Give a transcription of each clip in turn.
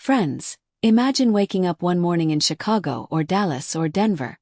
Friends, imagine waking up one morning in Chicago or Dallas or Denver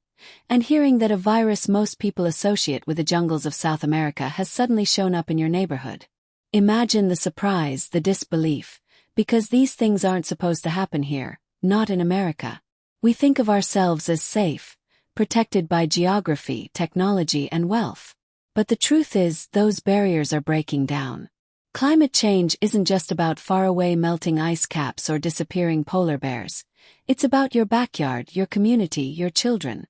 and hearing that a virus most people associate with the jungles of South America has suddenly shown up in your neighborhood. Imagine the surprise, the disbelief, because these things aren't supposed to happen here, not in America. We think of ourselves as safe, protected by geography, technology, and wealth. But the truth is, those barriers are breaking down. Climate change isn't just about faraway melting ice caps or disappearing polar bears. It's about your backyard, your community, your children.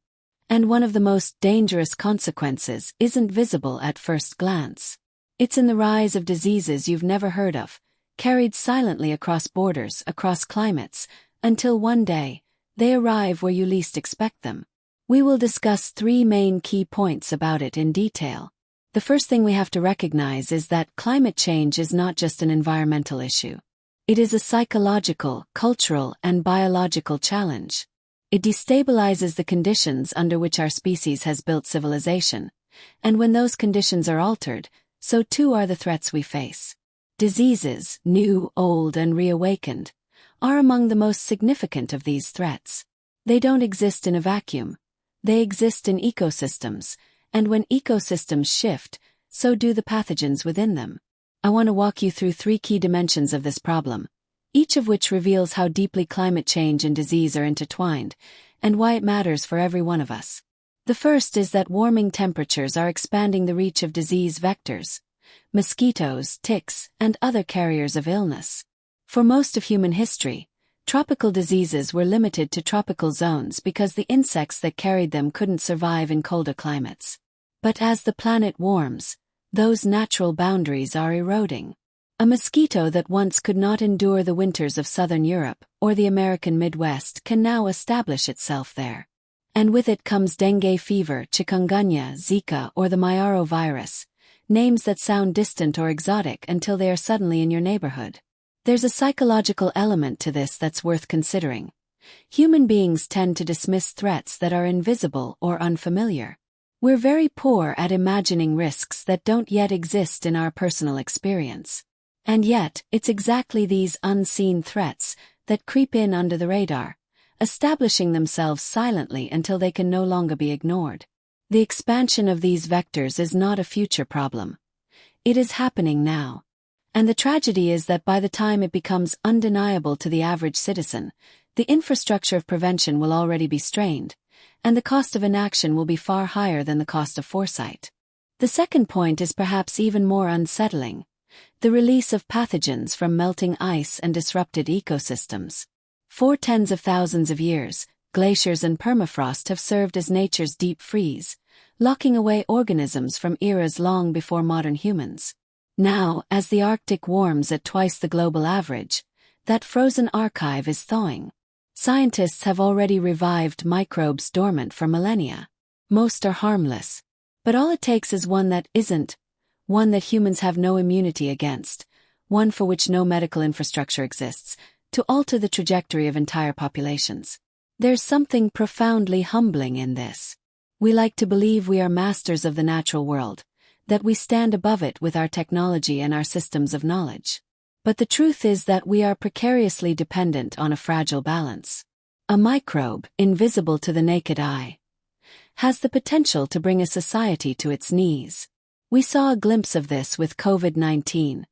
And one of the most dangerous consequences isn't visible at first glance. It's in the rise of diseases you've never heard of, carried silently across borders, across climates, until one day, they arrive where you least expect them. We will discuss 3 main key points about it in detail. The first thing we have to recognize is that climate change is not just an environmental issue. It is a psychological, cultural, and biological challenge. It destabilizes the conditions under which our species has built civilization, and when those conditions are altered, so too are the threats we face. Diseases, new, old, and reawakened, are among the most significant of these threats. They don't exist in a vacuum. They exist in ecosystems, and when ecosystems shift, so do the pathogens within them. I want to walk you through 3 key dimensions of this problem, each of which reveals how deeply climate change and disease are intertwined, and why it matters for every one of us. The first is that warming temperatures are expanding the reach of disease vectors, mosquitoes, ticks, and other carriers of illness. For most of human history, tropical diseases were limited to tropical zones because the insects that carried them couldn't survive in colder climates. But as the planet warms, those natural boundaries are eroding. A mosquito that once could not endure the winters of southern Europe or the American Midwest can now establish itself there. And with it comes dengue fever, chikungunya, Zika, or the Mayaro virus, names that sound distant or exotic until they are suddenly in your neighborhood. There's a psychological element to this that's worth considering. Human beings tend to dismiss threats that are invisible or unfamiliar. We're very poor at imagining risks that don't yet exist in our personal experience. And yet, it's exactly these unseen threats that creep in under the radar, establishing themselves silently until they can no longer be ignored. The expansion of these vectors is not a future problem. It is happening now. And the tragedy is that by the time it becomes undeniable to the average citizen, the infrastructure of prevention will already be strained, and the cost of inaction will be far higher than the cost of foresight. The second point is perhaps even more unsettling: the release of pathogens from melting ice and disrupted ecosystems. For tens of thousands of years, glaciers and permafrost have served as nature's deep freeze, locking away organisms from eras long before modern humans. Now, as the Arctic warms at twice the global average, that frozen archive is thawing. Scientists have already revived microbes dormant for millennia. Most are harmless. But all it takes is one that isn't, one that humans have no immunity against, one for which no medical infrastructure exists, to alter the trajectory of entire populations. There's something profoundly humbling in this. We like to believe we are masters of the natural world, that we stand above it with our technology and our systems of knowledge. But the truth is that we are precariously dependent on a fragile balance. A microbe, invisible to the naked eye, has the potential to bring a society to its knees. We saw a glimpse of this with COVID-19,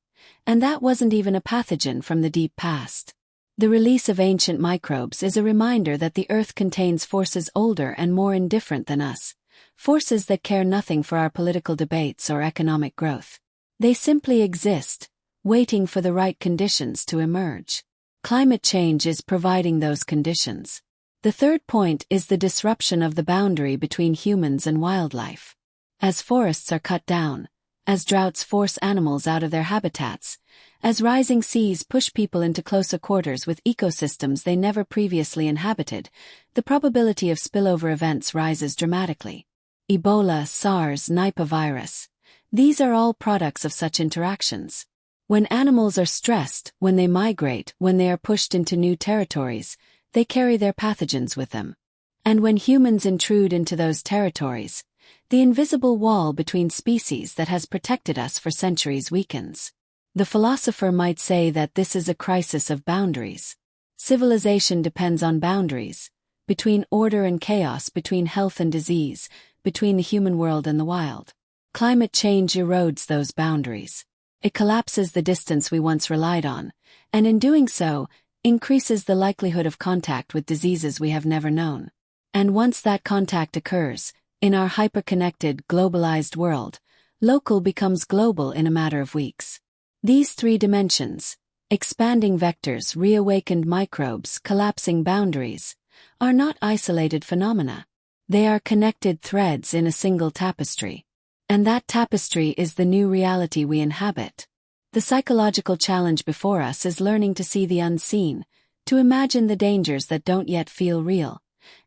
and that wasn't even a pathogen from the deep past. The release of ancient microbes is a reminder that the Earth contains forces older and more indifferent than us, forces that care nothing for our political debates or economic growth. They simply exist, waiting for the right conditions to emerge. Climate change is providing those conditions. The third point is the disruption of the boundary between humans and wildlife. As forests are cut down, as droughts force animals out of their habitats, as rising seas push people into closer quarters with ecosystems they never previously inhabited, the probability of spillover events rises dramatically. Ebola, SARS, Nipah virus. These are all products of such interactions. When animals are stressed, when they migrate, when they are pushed into new territories, they carry their pathogens with them. And when humans intrude into those territories, the invisible wall between species that has protected us for centuries weakens. The philosopher might say that this is a crisis of boundaries. Civilization depends on boundaries, between order and chaos, between health and disease, between the human world and the wild. Climate change erodes those boundaries. It collapses the distance we once relied on, and in doing so, increases the likelihood of contact with diseases we have never known. And once that contact occurs, in our hyper-connected, globalized world, local becomes global in a matter of weeks. These three dimensions, expanding vectors, reawakened microbes, collapsing boundaries, are not isolated phenomena. They are connected threads in a single tapestry. And that tapestry is the new reality we inhabit. The psychological challenge before us is learning to see the unseen, to imagine the dangers that don't yet feel real,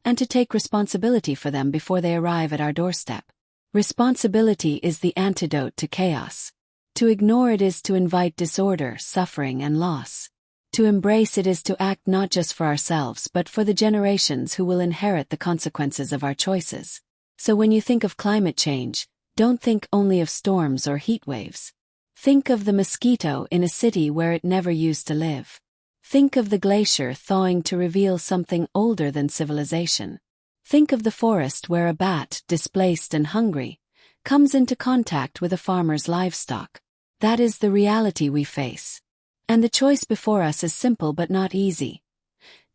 and to take responsibility for them before they arrive at our doorstep. Responsibility is the antidote to chaos. To ignore it is to invite disorder, suffering, and loss. To embrace it is to act not just for ourselves but for the generations who will inherit the consequences of our choices. So when you think of climate change, don't think only of storms or heat waves. Think of the mosquito in a city where it never used to live. Think of the glacier thawing to reveal something older than civilization. Think of the forest where a bat, displaced and hungry, comes into contact with a farmer's livestock. That is the reality we face. And the choice before us is simple but not easy.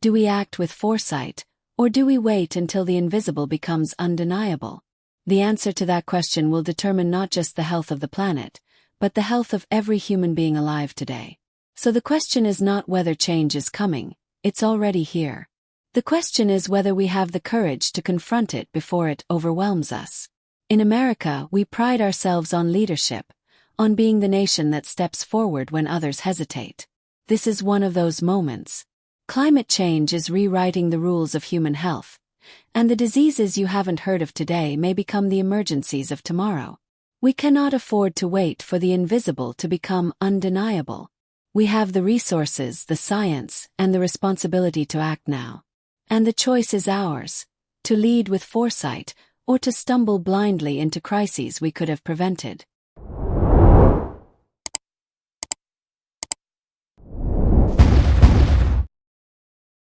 Do we act with foresight, or do we wait until the invisible becomes undeniable? The answer to that question will determine not just the health of the planet, but the health of every human being alive today. So the question is not whether change is coming, it's already here. The question is whether we have the courage to confront it before it overwhelms us. In America, we pride ourselves on leadership, on being the nation that steps forward when others hesitate. This is one of those moments. Climate change is rewriting the rules of human health, and the diseases you haven't heard of today may become the emergencies of tomorrow. We cannot afford to wait for the invisible to become undeniable. We have the resources, the science, and the responsibility to act now. And the choice is ours, to lead with foresight, or to stumble blindly into crises we could have prevented.